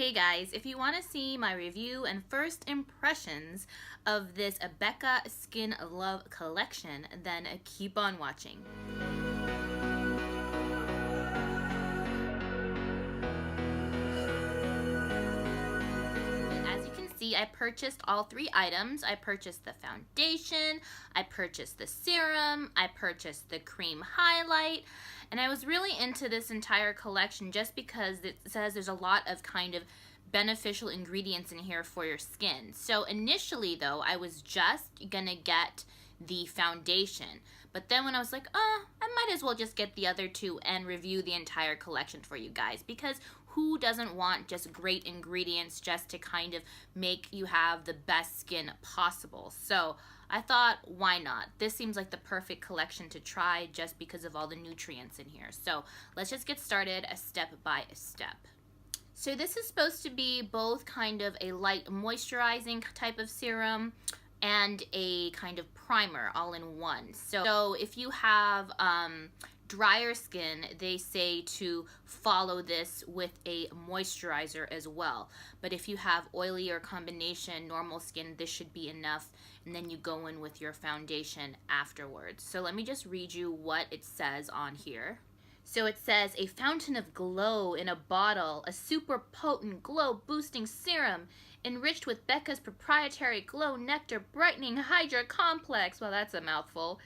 Hey guys, if you want to see my review and first impressions of this Becca Skin Love Collection, then keep on watching. As you can see, I purchased all three items. I purchased the foundation, I purchased the serum, I purchased the cream highlight, and I was really into this entire collection just because it says there's a lot of kind of beneficial ingredients in here for your skin. So initially though, I was just gonna get the foundation, but then when I was like, I might as well just get the other two and review the entire collection for you guys, because who doesn't want just great ingredients just to kind of make you have the best skin possible? So I thought, why not? This seems like the perfect collection to try just because of all the nutrients in here. So let's just get started step by step. So this is supposed to be both kind of a light moisturizing type of serum and a kind of primer all in one. So if you have drier skin, they say to follow this with a moisturizer as well. But if you have oily or combination normal skin, this should be enough, and then you go in with your foundation afterwards. So let me just read you what it says on here. So it says, a fountain of glow in a bottle, a super potent glow boosting serum enriched with Becca's proprietary Glow Nectar Brightening Hydra Complex. Well, that's a mouthful.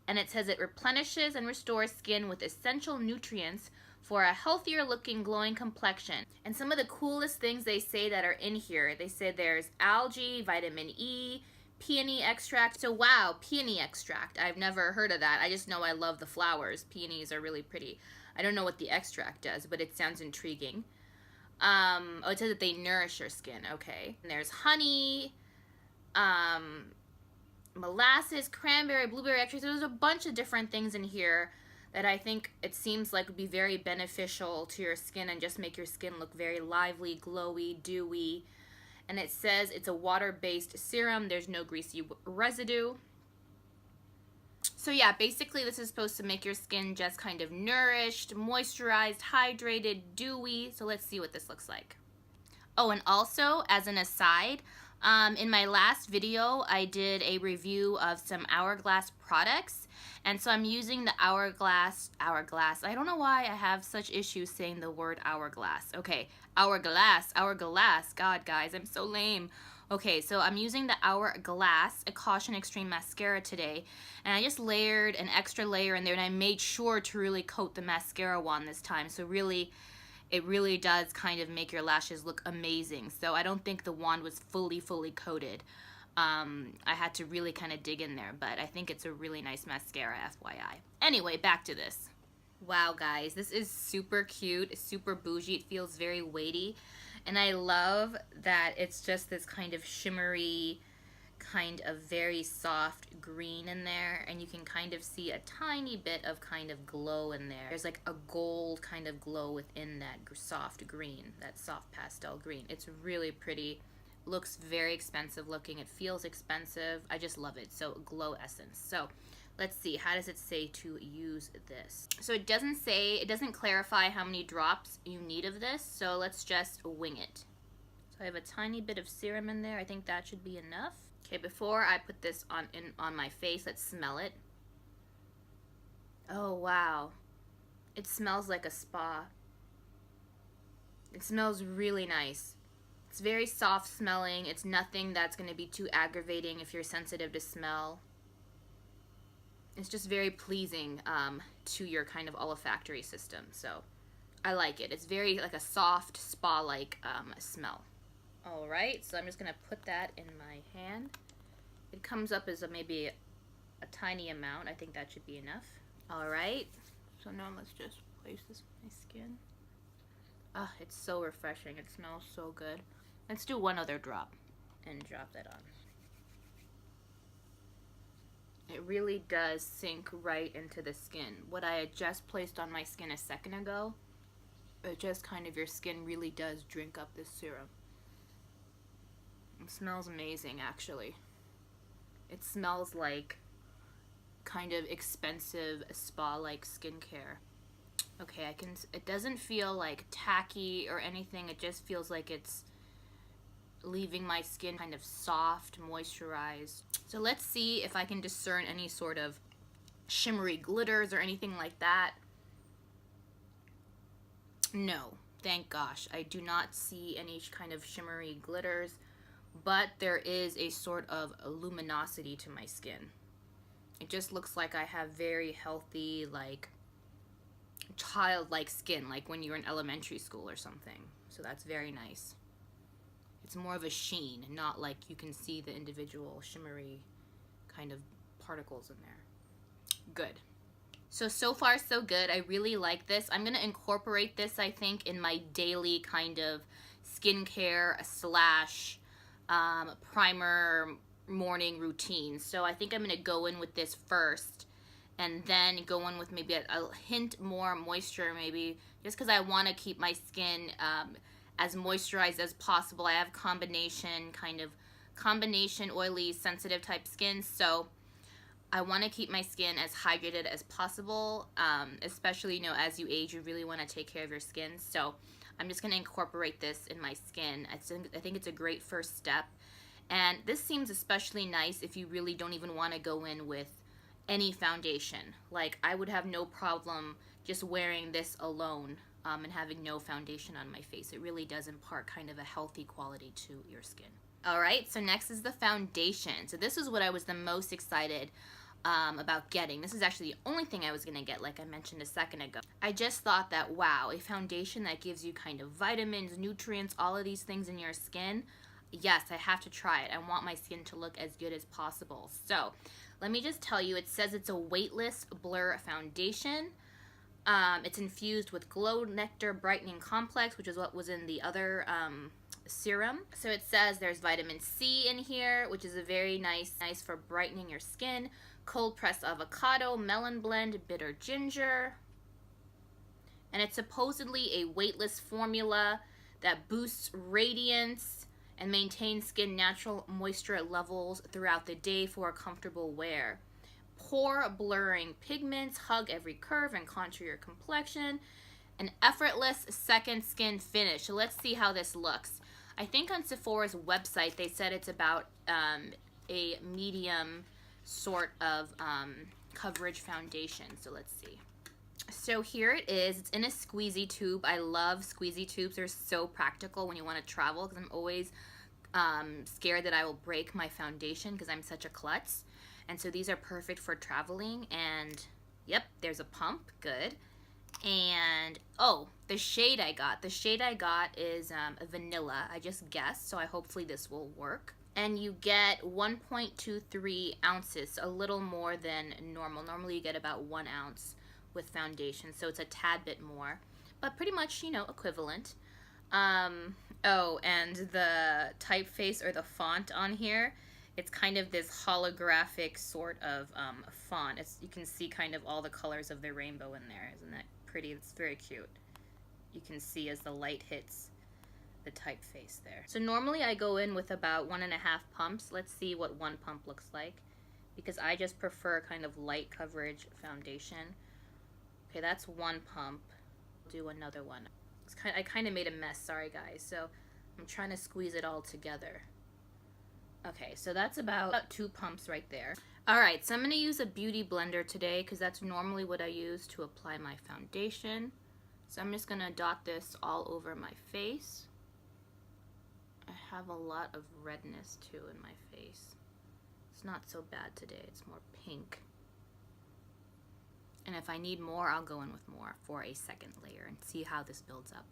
And it says it replenishes and restores skin with essential nutrients for a healthier looking glowing complexion. And some of the coolest things they say that are in here, they say there's algae, vitamin E, peony extract. So wow, peony extract. I've never heard of that. I just know I love the flowers. Peonies are really pretty. I don't know what the extract does, but it sounds intriguing. Oh, it says that they nourish your skin. Okay. And there's honey, molasses, cranberry, blueberry extract. So there's a bunch of different things in here that I think it seems like would be very beneficial to your skin and just make your skin look very lively, glowy, dewy. And it says it's a water-based serum. There's no greasy residue. So yeah, basically this is supposed to make your skin just kind of nourished, moisturized, hydrated, dewy. So let's see what this looks like. Oh, and also, as an aside, in my last video, I did a review of some Hourglass products. And so I'm using the Hourglass, I don't know why I have such issues saying the word hourglass. Okay, Hourglass, God, guys, I'm so lame. Okay, so I'm using the Hourglass, a Caution Extreme Mascara today. And I just layered an extra layer in there, and I made sure to really coat the mascara wand this time. So really, it really does kind of make your lashes look amazing. So I don't think the wand was fully coated. I had to really kind of dig in there, but I think it's a really nice mascara, FYI. Anyway, back to this. Wow, guys, this is super cute, super bougie. It feels very weighty, and I love that it's just this kind of shimmery, kind of very soft green in there, and you can kind of see a tiny bit of kind of glow in there. There's like a gold kind of glow within that soft green, that soft pastel green. It's really pretty. Looks very expensive looking. It feels expensive. I just love it. So Glow Essence. So let's see, how does it say to use this? So it doesn't clarify how many drops you need of this, so let's just wing it. So I have a tiny bit of serum in there. I think that should be enough. Okay, before I put this on my face, let's smell it. Oh wow, it smells like a spa. It smells really nice. It's very soft smelling. It's nothing that's going to be too aggravating if you're sensitive to smell. It's just very pleasing to your kind of olfactory system. So I like it. It's very like a soft spa-like smell. All right, so I'm just going to put that in my hand. It comes up as maybe a tiny amount. I think that should be enough. All right, so now let's just place this on my skin. Ah, it's so refreshing. It smells so good. Let's do one other drop and drop that on. It really does sink right into the skin. What I had just placed on my skin a second ago, it just kind of, your skin really does drink up this serum. It smells amazing, actually. It smells like kind of expensive spa-like skincare. Okay, it doesn't feel like tacky or anything. It just feels like it's leaving my skin kind of soft, moisturized. So let's see if I can discern any sort of shimmery glitters or anything like that. No, thank gosh. I do not see any kind of shimmery glitters, but there is a sort of luminosity to my skin. It just looks like I have very healthy, like, childlike skin, like when you're in elementary school or something. So that's very nice. It's more of a sheen, not like you can see the individual shimmery kind of particles in there. Good. So far so good. I really like this. I'm going to incorporate this, I think, in my daily kind of skincare slash primer morning routine. So I think I'm going to go in with this first and then go in with maybe a hint more moisture, maybe, just because I want to keep my skin as moisturized as possible. I have combination oily, sensitive type skin, so I want to keep my skin as hydrated as possible, especially, you know, as you age, you really want to take care of your skin. So I'm just going to incorporate this in my skin. I think it's a great first step. And this seems especially nice if you really don't even want to go in with any foundation. Like, I would have no problem just wearing this alone and having no foundation on my face. It really does impart kind of a healthy quality to your skin. Alright, so next is the foundation. So this is what I was the most excited about getting. This is actually the only thing I was going to get, like I mentioned a second ago. I just thought that, wow, a foundation that gives you kind of vitamins, nutrients, all of these things in your skin. Yes, I have to try it. I want my skin to look as good as possible. So let me just tell you, it says it's a weightless blur foundation. It's infused with Glow Nectar Brightening Complex, which is what was in the other serum. So it says there's vitamin C in here, which is a very nice for brightening your skin. Cold pressed avocado, melon blend, bitter ginger. And it's supposedly a weightless formula that boosts radiance and maintains skin natural moisture levels throughout the day for a comfortable wear. Pore blurring pigments, hug every curve and contour your complexion. An effortless second skin finish. So let's see how this looks. I think on Sephora's website they said it's about a medium sort of coverage foundation. So let's see. So here it is. It's in a squeezy tube. I love squeezy tubes. They're so practical when you want to travel, because I'm always scared that I will break my foundation because I'm such a klutz. And so these are perfect for traveling. And yep, there's a pump. Good. And oh, the shade I got. The shade I got is vanilla. I just guessed, so hopefully this will work. And you get 1.23 ounces, a little more than normal. Normally you get about 1 ounce with foundation, so it's a tad bit more, but pretty much, you know, equivalent. Oh, and the typeface or the font on here, it's kind of this holographic sort of font. You can see kind of all the colors of the rainbow in there. Isn't that pretty? It's very cute. You can see as the light hits the typeface there. So normally I go in with about 1.5 pumps. Let's see what 1 pump looks like, because I just prefer kind of light coverage foundation. Okay, that's 1 pump. I'll do another one. I kind of made a mess, sorry guys. So I'm trying to squeeze it all together. Okay, so that's about 2 pumps right there. Alright, so I'm going to use a beauty blender today because that's normally what I use to apply my foundation. So I'm just going to dot this all over my face. I have a lot of redness too in my face. It's not so bad today, it's more pink. And if I need more, I'll go in with more for a second layer and see how this builds up.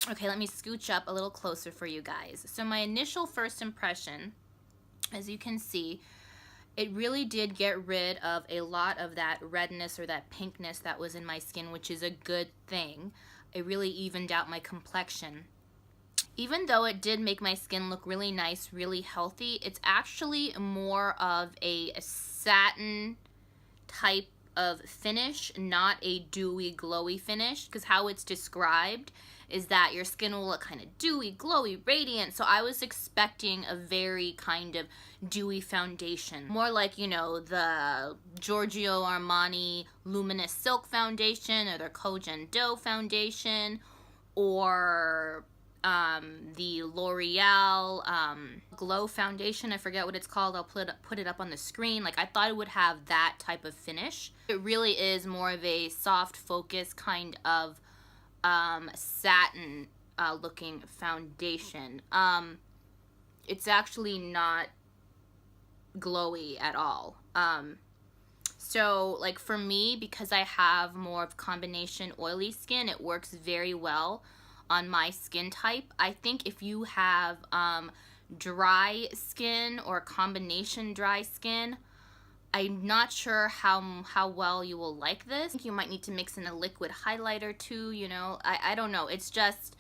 Okay, let me scooch up a little closer for you guys. So my initial first impression, as you can see, it really did get rid of a lot of that redness or that pinkness that was in my skin, which is a good thing. It really evened out my complexion. Even though it did make my skin look really nice, really healthy, it's actually more of a satin type of finish, not a dewy, glowy finish, because how it's described is that your skin will look kind of dewy, glowy, radiant. So I was expecting a very kind of dewy foundation. More like, you know, the Giorgio Armani Luminous Silk Foundation or their Kojen Dough Foundation, or the L'Oreal Glow Foundation. I forget what it's called. I'll put it up on the screen. Like, I thought it would have that type of finish. It really is more of a soft focus kind of satin looking foundation. It's actually not glowy at all. So like for me, because I have more of combination oily skin, it works very well on my skin type. I think if you have dry skin or combination dry skin, I'm not sure how well you will like this. I think you might need to mix in a liquid highlighter too, you know. I don't know. It's just,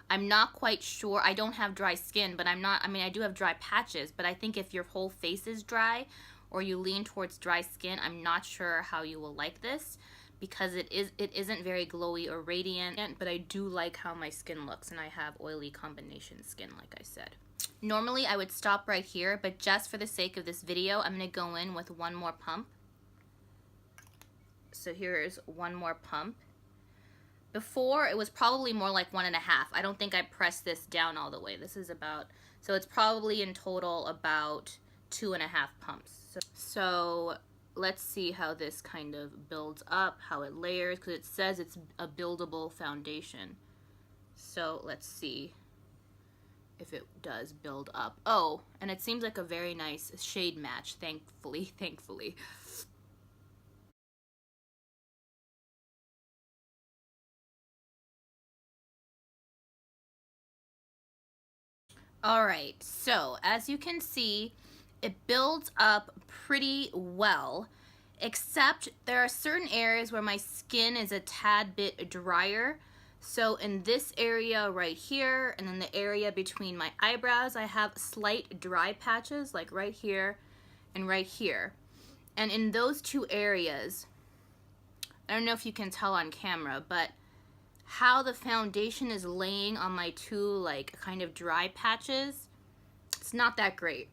I'm not quite sure. I don't have dry skin, but I mean, I do have dry patches, but I think if your whole face is dry or you lean towards dry skin, I'm not sure how you will like this, because it isn't very glowy or radiant, but I do like how my skin looks, and I have oily combination skin, like I said. Normally I would stop right here, but just for the sake of this video, I'm going to go in with one more pump. So here's one more pump. Before, it was probably more like 1.5. I don't think I pressed this down all the way. This is about, so it's probably in total about 2.5 pumps. So let's see how this kind of builds up, how it layers, because it says it's a buildable foundation. So let's see if it does build up. Oh, and it seems like a very nice shade match, thankfully. Alright, so as you can see, it builds up pretty well, except there are certain areas where my skin is a tad bit drier. So in this area right here, and in the area between my eyebrows, I have slight dry patches, like right here and right here. And in those two areas, I don't know if you can tell on camera, but how the foundation is laying on my two like kind of dry patches, it's not that great.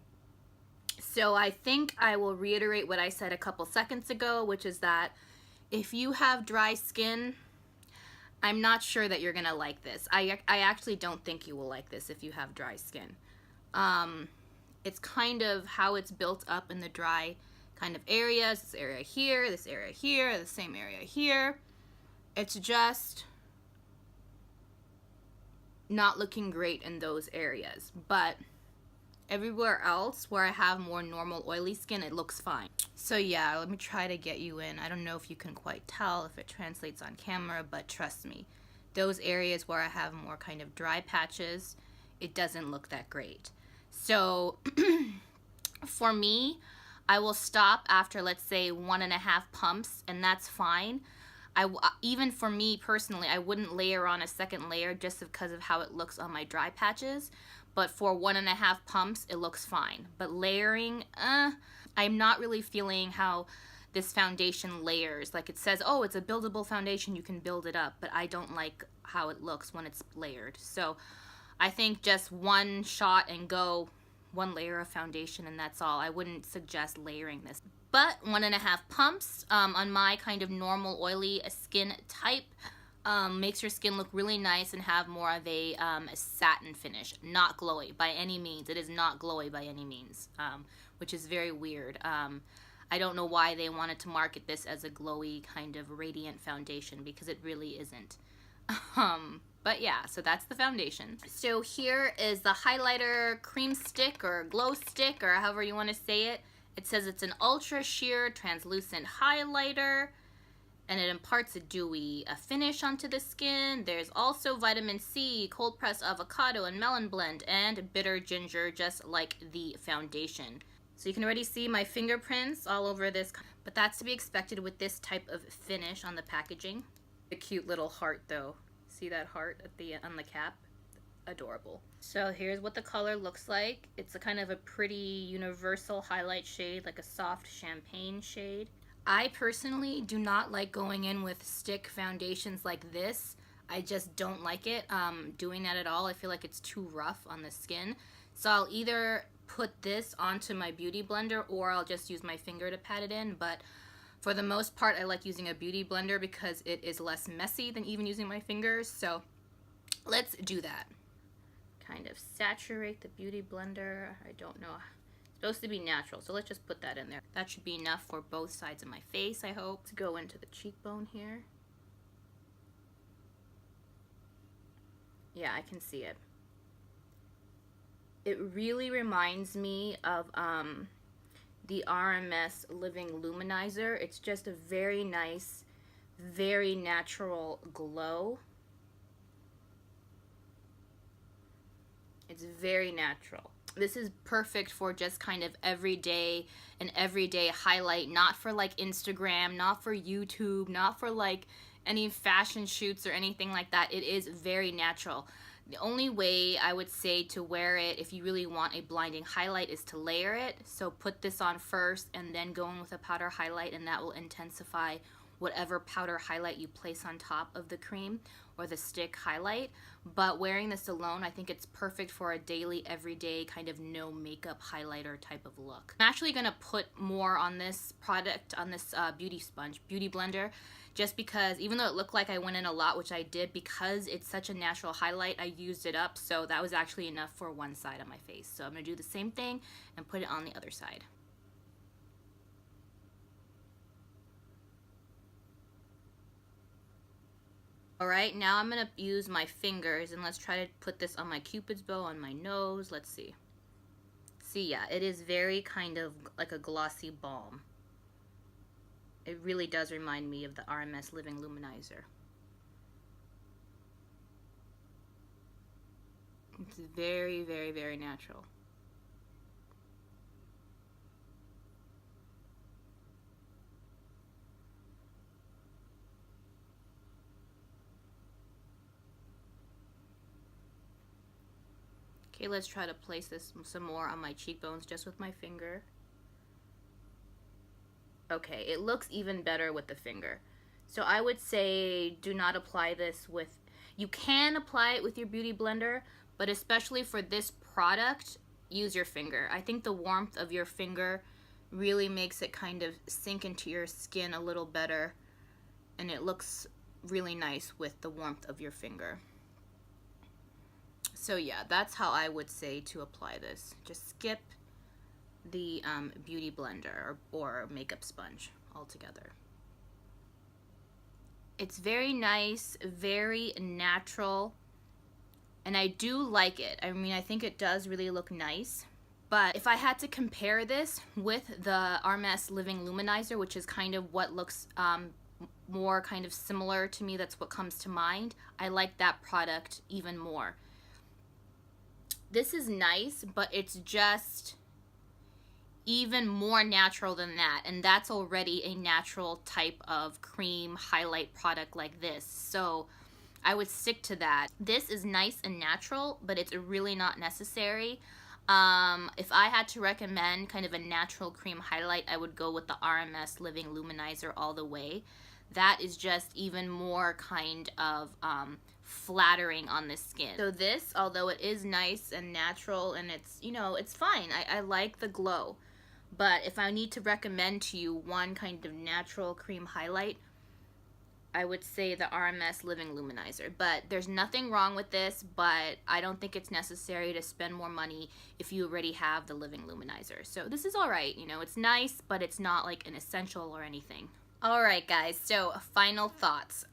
So I think I will reiterate what I said a couple seconds ago, which is that if you have dry skin, I'm not sure that you're gonna like this. I actually don't think you will like this if you have dry skin. It's kind of how it's built up in the dry kind of areas. This area here, this area here, the same area here. It's just not looking great in those areas. But everywhere else where I have more normal oily skin, it looks fine. So yeah, let me try to get you in. I don't know if you can quite tell if it translates on camera, but trust me, those areas where I have more kind of dry patches, it doesn't look that great. So for me, I will stop after, let's say, 1.5 pumps, and that's fine. Even for me personally, I wouldn't layer on a second layer just because of how it looks on my dry patches. But for 1.5 pumps, it looks fine. But layering, I'm not really feeling how this foundation layers. Like it says, oh, it's a buildable foundation, you can build it up. But I don't like how it looks when it's layered. So I think just one shot and go, one layer of foundation, and that's all. I wouldn't suggest layering this. But 1.5 pumps on my kind of normal oily skin type makes your skin look really nice and have more of a satin finish. Not glowy by any means. It is not glowy by any means, which is very weird. I don't know why they wanted to market this as a glowy kind of radiant foundation, because it really isn't. But yeah, so that's the foundation. So here is the highlighter cream stick or glow stick, or however you want to say it. It says it's an ultra sheer translucent highlighter, and it imparts a dewy finish onto the skin. There's also vitamin C, cold pressed avocado and melon blend, and bitter ginger, just like the foundation. So you can already see my fingerprints all over this, but that's to be expected with this type of finish on the packaging. A cute little heart though. See that heart on the cap? Adorable. So here's what the color looks like. It's a kind of a pretty universal highlight shade, like a soft champagne shade. I personally do not like going in with stick foundations like this. I just don't like it doing that at all. I feel like it's too rough on the skin. So I'll either put this onto my beauty blender or I'll just use my finger to pat it in. But for the most part, I like using a beauty blender because it is less messy than even using my fingers. So let's do that. Kind of saturate the beauty blender. I don't know. It's supposed to be natural, so let's just put that in there. That should be enough for both sides of my face, I hope. Let's go into the cheekbone here. Yeah, I can see it. It really reminds me of the RMS Living Luminizer. It's just a very nice, very natural glow. It's very natural. This is perfect for just kind of everyday, an everyday highlight, not for like Instagram, not for YouTube, not for like any fashion shoots or anything like that. It is very natural. The only way I would say to wear it if you really want a blinding highlight is to layer it. So put this on first and then go in with a powder highlight, and that will intensify whatever powder highlight you place on top of the cream or the stick highlight. But wearing this alone, I think it's perfect for a daily, everyday kind of no makeup highlighter type of look. I'm actually gonna put more on this product, on this beauty blender, just because even though it looked like I went in a lot, which I did, because it's such a natural highlight, I used it up, so that was actually enough for one side of my face. So I'm gonna do the same thing and put it on the other side. Alright, now I'm going to use my fingers, and let's try to put this on my cupid's bow, on my nose. Let's see. See, yeah, it is very kind of like a glossy balm. It really does remind me of the RMS Living Luminizer. It's very, very, very natural. Okay, let's try to place this some more on my cheekbones just with my finger. Okay, it looks even better with the finger. So I would say do not apply this with, you can apply it with your beauty blender, but especially for this product, use your finger. I think the warmth of your finger really makes it kind of sink into your skin a little better, and it looks really nice with the warmth of your finger. So yeah, that's how I would say to apply this. Just skip the beauty blender or makeup sponge altogether. It's very nice, very natural, and I do like it. I mean, I think it does really look nice. But if I had to compare this with the RMS Living Luminizer, which is kind of what looks more kind of similar to me, that's what comes to mind, I like that product even more. This is nice, but it's just even more natural than that, and that's already a natural type of cream highlight product like this, so I would stick to that. This is nice and natural, but it's really not necessary. If I had to recommend kind of a natural cream highlight, I would go with the RMS Living Luminizer all the way. That is just even more kind of flattering on the skin. So this, although it is nice and natural and it's, you know, it's fine. I like the glow. But if I need to recommend to you one kind of natural cream highlight, I would say the RMS Living Luminizer. But there's nothing wrong with this, but I don't think it's necessary to spend more money if you already have the Living Luminizer. So this is alright, you know, it's nice, but it's not like an essential or anything. Alright guys, so final thoughts.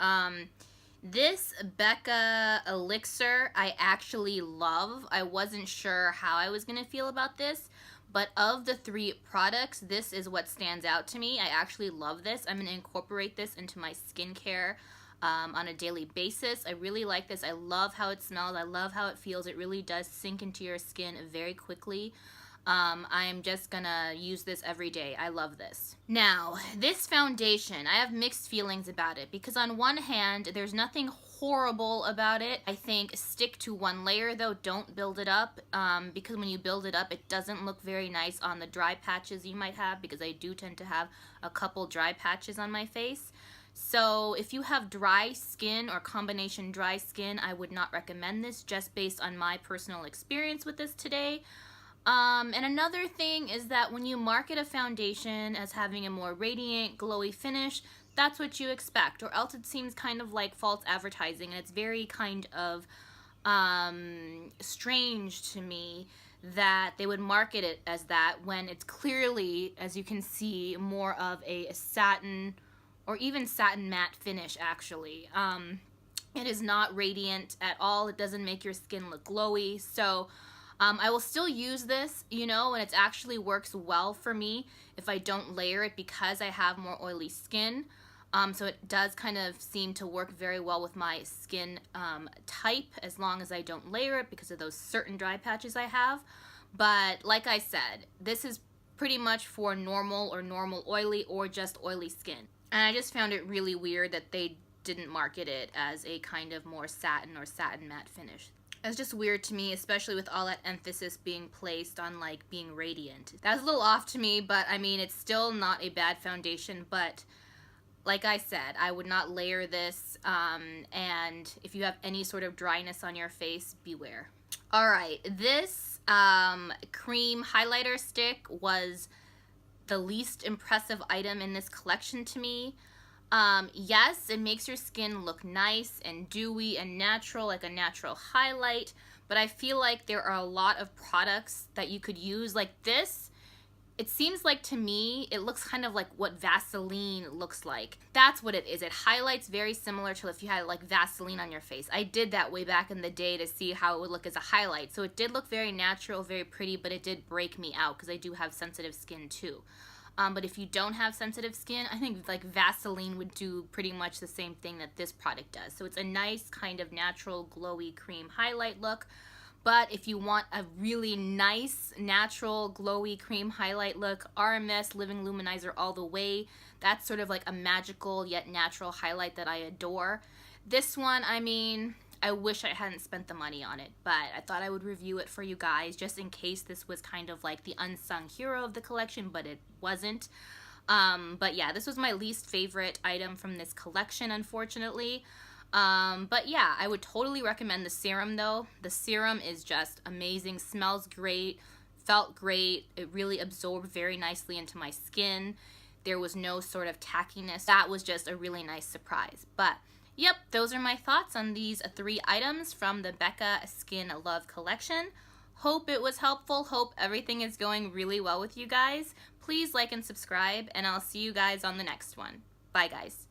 This Becca Elixir I actually love. I wasn't sure how I was going to feel about this, but of the 3 products, this is what stands out to me. I actually love this. I'm going to incorporate this into my skincare on a daily basis. I really like this. I love how it smells. I love how it feels. It really does sink into your skin very quickly. I'm just gonna use this every day. I love this. Now, this foundation, I have mixed feelings about it because on one hand, there's nothing horrible about it. I think stick to one layer though, don't build it up because when you build it up, it doesn't look very nice on the dry patches you might have, because I do tend to have a couple dry patches on my face. So if you have dry skin or combination dry skin, I would not recommend this, just based on my personal experience with this today. And another thing is that when you market a foundation as having a more radiant, glowy finish, that's what you expect, or else it seems kind of like false advertising, and it's very kind of strange to me that they would market it as that when it's clearly, as you can see, more of a satin or even satin matte finish actually. It is not radiant at all. It doesn't make your skin look glowy. So I will still use this, you know, and it actually works well for me if I don't layer it because I have more oily skin. So it does kind of seem to work very well with my skin type as long as I don't layer it because of those certain dry patches I have. But like I said, this is pretty much for normal or normal oily or just oily skin. And I just found it really weird that they didn't market it as a kind of more satin or satin matte finish. It's just weird to me, especially with all that emphasis being placed on like being radiant. That was a little off to me, but I mean, it's still not a bad foundation, but like I said, I would not layer this, and if you have any sort of dryness on your face, beware. Alright, this cream highlighter stick was the least impressive item in this collection to me. Yes, it makes your skin look nice and dewy and natural, like a natural highlight, but I feel like there are a lot of products that you could use like this. It seems like to me, it looks kind of like what Vaseline looks like. That's what it is. It highlights very similar to if you had like Vaseline on your face. I did that way back in the day to see how it would look as a highlight. So it did look very natural, very pretty, but it did break me out because I do have sensitive skin too. But if you don't have sensitive skin, I think like Vaseline would do pretty much the same thing that this product does. So it's a nice kind of natural glowy cream highlight look. But if you want a really nice, natural, glowy cream highlight look, RMS Living Luminizer all the way. That's sort of like a magical yet natural highlight that I adore. This one, I mean, I wish I hadn't spent the money on it, but I thought I would review it for you guys just in case this was kind of like the unsung hero of the collection, but it wasn't. But yeah, this was my least favorite item from this collection, unfortunately. But yeah, I would totally recommend the serum though. The serum is just amazing, smells great, felt great. It really absorbed very nicely into my skin. There was no sort of tackiness. That was just a really nice surprise. But yep, those are my thoughts on these 3 items from the Becca Skin Love Collection. Hope it was helpful. Hope everything is going really well with you guys. Please like and subscribe, and I'll see you guys on the next one. Bye guys.